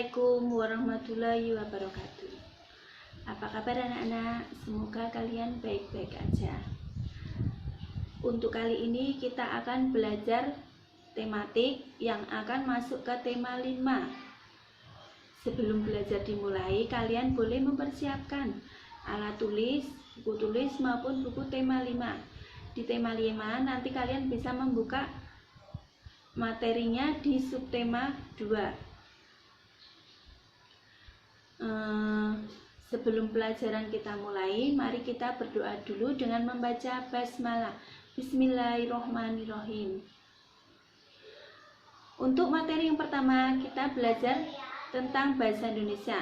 Assalamualaikum warahmatullahi wabarakatuh. Apa kabar anak-anak? Semoga kalian baik-baik aja. Untuk kali ini kita akan belajar tematik yang akan masuk ke tema 5. Sebelum belajar dimulai, kalian boleh mempersiapkan alat tulis, buku tulis maupun buku tema 5. Di tema 5 nanti kalian bisa membuka materinya di subtema 2. Sebelum pelajaran kita mulai, mari kita berdoa dulu dengan membaca basmalah. Bismillahirrohmanirrohim. Untuk materi yang pertama, kita belajar tentang bahasa Indonesia.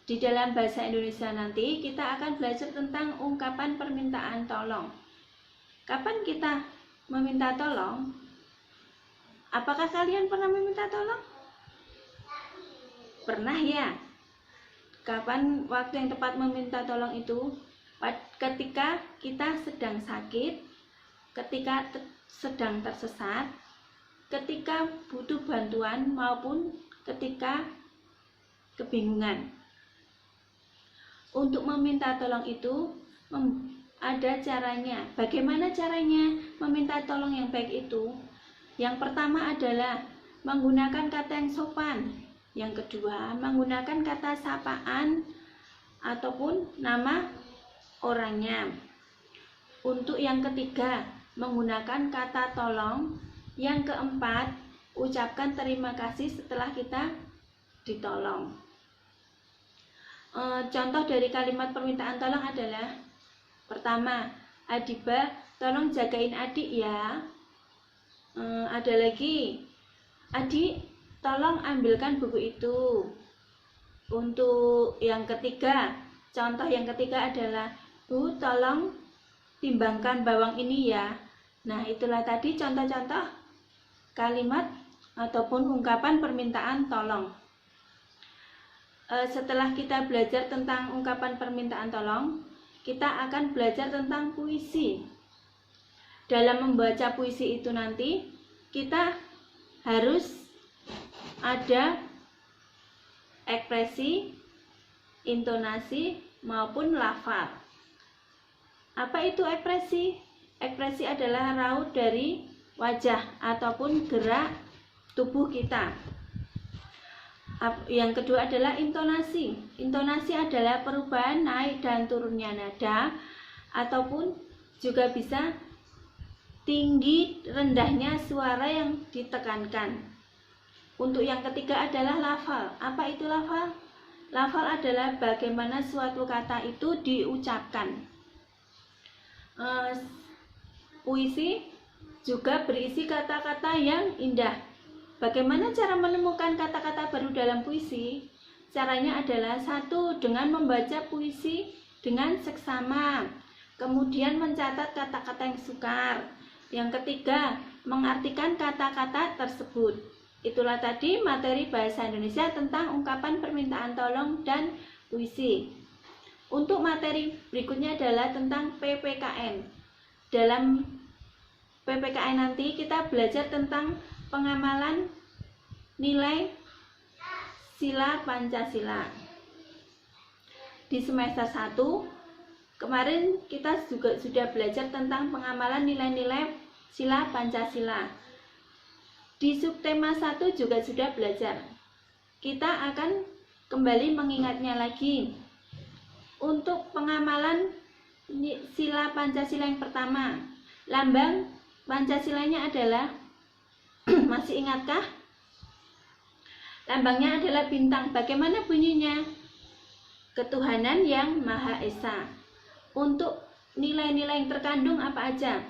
Di dalam bahasa Indonesia nanti kita akan belajar tentang ungkapan permintaan tolong. Kapan kita meminta tolong? Apakah kalian pernah meminta tolong? Pernah ya? Kapan waktu yang tepat meminta tolong itu? Ketika kita sedang sakit, ketika sedang tersesat, ketika butuh bantuan maupun ketika kebingungan. Untuk meminta tolong itu ada caranya. Bagaimana caranya meminta tolong yang baik itu? Yang pertama adalah menggunakan kata yang sopan. Yang kedua, menggunakan kata sapaan ataupun nama orangnya. Untuk yang ketiga, menggunakan kata tolong. Yang keempat, ucapkan terima kasih setelah kita ditolong. Contoh dari kalimat permintaan tolong adalah: pertama, Adiba, tolong jagain adik ya. Ada lagi, adik, tolong ambilkan buku itu. Untuk yang ketiga, contoh yang ketiga adalah: Bu, tolong timbangkan bawang ini ya. Nah, itulah tadi contoh-contoh kalimat ataupun ungkapan permintaan tolong. Setelah kita belajar tentang ungkapan permintaan tolong, kita akan belajar tentang puisi. Dalam membaca puisi itu nanti kita harus ada ekspresi, intonasi maupun lafal. Apa itu ekspresi? Ekspresi adalah raut dari wajah ataupun gerak tubuh kita. Yang kedua adalah intonasi. Intonasi adalah perubahan naik dan turunnya nada ataupun juga bisa tinggi rendahnya suara yang ditekankan. Untuk yang ketiga adalah lafal. Apa itu lafal? Lafal adalah bagaimana suatu kata itu diucapkan. Puisi juga berisi kata-kata yang indah. Bagaimana cara menemukan kata-kata baru dalam puisi? Caranya adalah: satu, dengan membaca puisi dengan seksama. Kemudian mencatat kata-kata yang sukar. Yang ketiga, mengartikan kata-kata tersebut. Itulah tadi materi bahasa Indonesia tentang ungkapan permintaan tolong dan puisi. Untuk materi berikutnya adalah tentang PPKN. Dalam PPKN nanti kita belajar tentang pengamalan nilai sila Pancasila. Di semester 1 kemarin kita juga sudah belajar tentang pengamalan nilai-nilai sila Pancasila. Di subtema 1 juga sudah belajar. Kita akan kembali mengingatnya lagi. Untuk pengamalan sila Pancasila yang pertama, lambang Pancasilanya adalah masih ingatkah? Lambangnya adalah bintang. Bagaimana bunyinya? Ketuhanan yang Maha Esa. Untuk nilai-nilai yang terkandung apa aja?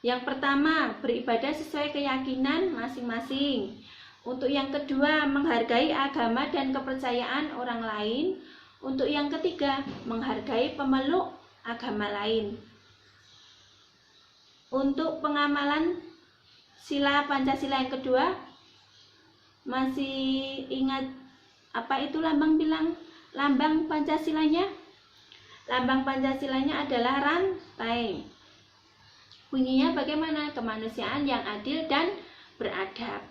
Yang pertama, beribadah sesuai keyakinan masing-masing. Untuk yang kedua, menghargai agama dan kepercayaan orang lain. Untuk yang ketiga, menghargai pemeluk agama lain. Untuk pengamalan sila Pancasila yang kedua, masih ingat apa itu lambang Pancasilanya? Lambang Pancasilanya adalah rantai. Bunyinya bagaimana? Kemanusiaan yang adil dan beradab.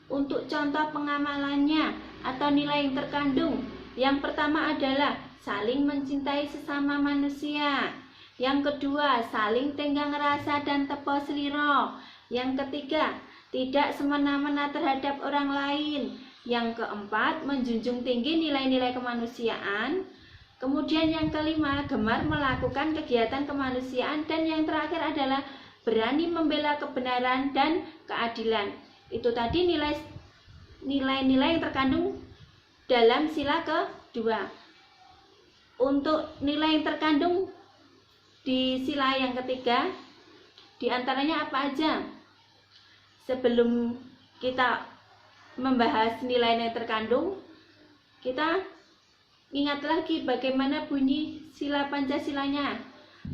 Untuk contoh pengamalannya atau nilai yang terkandung, yang pertama adalah saling mencintai sesama manusia. Yang kedua, saling tenggang rasa dan tepo seliro. Yang ketiga, tidak semena-mena terhadap orang lain. Yang keempat, menjunjung tinggi nilai-nilai kemanusiaan. Kemudian yang kelima, gemar melakukan kegiatan kemanusiaan. Dan yang terakhir adalah berani membela kebenaran dan keadilan. Itu tadi nilai-nilai yang terkandung dalam sila kedua. Untuk nilai yang terkandung di sila yang ketiga, diantaranya apa aja? Sebelum kita membahas nilai yang terkandung, kita ingat lagi bagaimana bunyi sila Pancasilanya.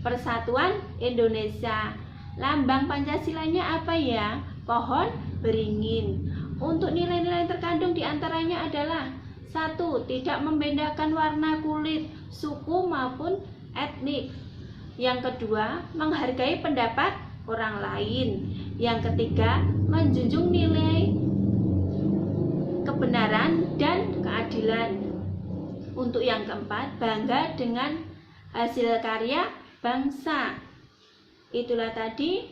Persatuan Indonesia. Lambang Pancasilanya apa ya? Pohon beringin. Untuk nilai-nilai yang terkandung diantaranya adalah 1. Tidak membedakan warna kulit, suku maupun etnik. Yang kedua, menghargai pendapat orang lain. Yang ketiga, menjunjung nilai kebenaran dan keadilan. Untuk yang keempat, bangga dengan hasil karya bangsa. Itulah tadi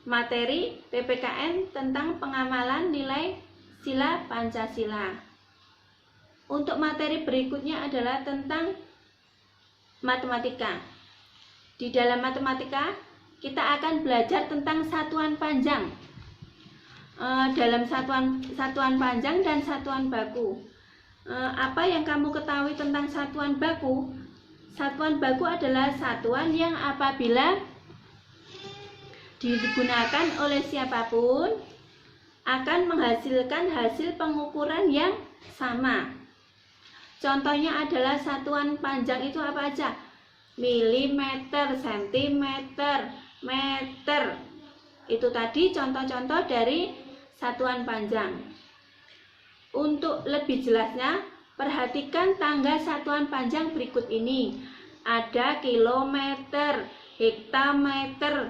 materi PPKN tentang pengamalan nilai sila Pancasila. Untuk materi berikutnya adalah tentang matematika. Di dalam matematika, kita akan belajar tentang satuan panjang. Dalam satuan panjang dan satuan baku. Apa yang kamu ketahui tentang satuan baku? Satuan baku adalah satuan yang apabila digunakan oleh siapapun akan menghasilkan hasil pengukuran yang sama. Contohnya adalah satuan panjang itu apa aja? Milimeter, sentimeter, meter. Itu tadi contoh-contoh dari satuan panjang. Untuk lebih jelasnya, perhatikan tangga satuan panjang berikut ini. Ada kilometer, hektameter,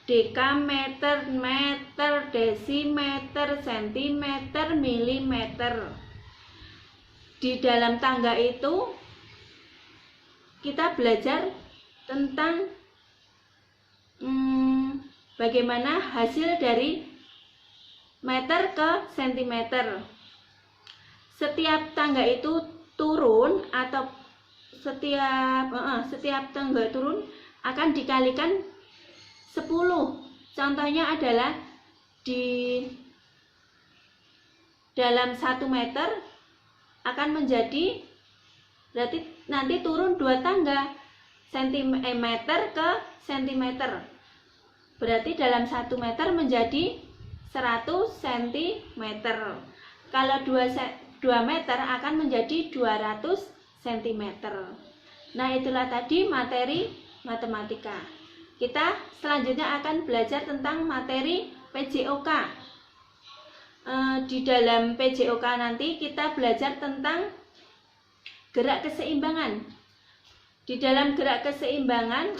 dekameter, meter, desimeter, sentimeter, milimeter. Di dalam tangga itu kita belajar tentang bagaimana hasil dari meter ke sentimeter. Setiap tangga itu turun atau setiap tangga turun akan dikalikan 10. Contohnya adalah di dalam 1 meter akan menjadi, berarti nanti turun 2 tangga, sentimeter ke sentimeter. Berarti dalam 1 meter menjadi 100 cm. Kalau 2 meter akan menjadi 200 cm. Nah, itulah tadi materi matematika. Kita selanjutnya akan belajar tentang materi PJOK. Di dalam PJOK nanti kita belajar tentang gerak keseimbangan. Di dalam gerak keseimbangan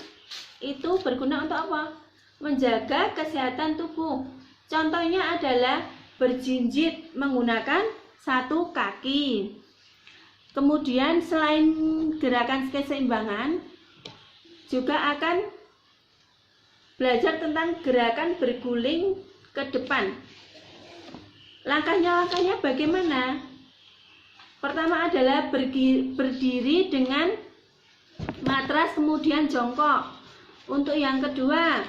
itu berguna untuk apa? Menjaga kesehatan tubuh. Contohnya adalah berjinjit menggunakan 1 kaki. Kemudian selain gerakan keseimbangan, juga akan belajar tentang gerakan berguling ke depan. Langkahnya bagaimana? Pertama adalah berdiri dengan matras kemudian jongkok. Untuk yang kedua,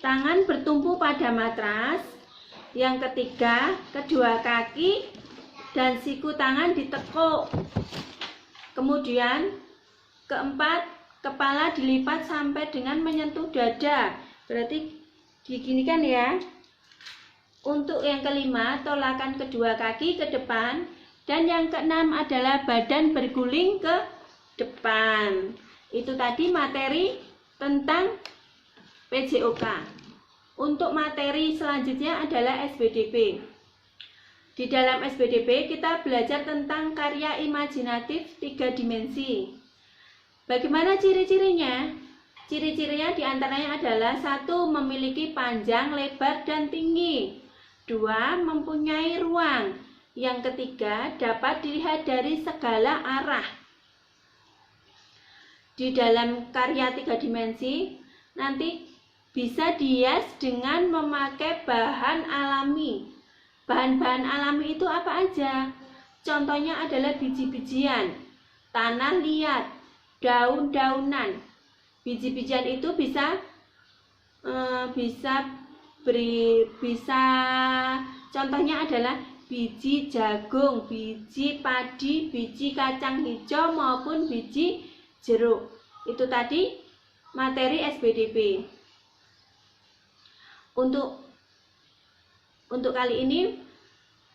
tangan bertumpu pada matras. Yang ketiga, kedua kaki dan siku tangan ditekuk. Kemudian keempat, kepala dilipat sampai dengan menyentuh dada. Berarti diginikan ya. Untuk yang kelima, tolakan kedua kaki ke depan. Dan yang keenam adalah badan berguling ke depan. Itu tadi materi tentang PJOK. Untuk materi selanjutnya adalah SBDP. Di dalam SBDP kita belajar tentang karya imajinatif 3 dimensi. Bagaimana ciri-cirinya? Ciri-cirinya diantaranya adalah 1. Memiliki panjang, lebar, dan tinggi. Dua, mempunyai ruang. Yang ketiga, dapat dilihat dari segala arah. Di dalam karya 3 dimensi, nanti bisa dihias dengan memakai bahan alami. Bahan-bahan alami itu apa aja? Contohnya adalah biji-bijian, tanah liat, daun-daunan. Biji-bijian itu bisa contohnya adalah biji jagung, biji padi, biji kacang hijau maupun biji jeruk. Itu tadi materi SBDP. Untuk kali ini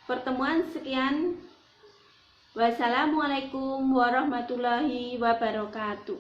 pertemuan sekian. Wassalamualaikum warahmatullahi wabarakatuh.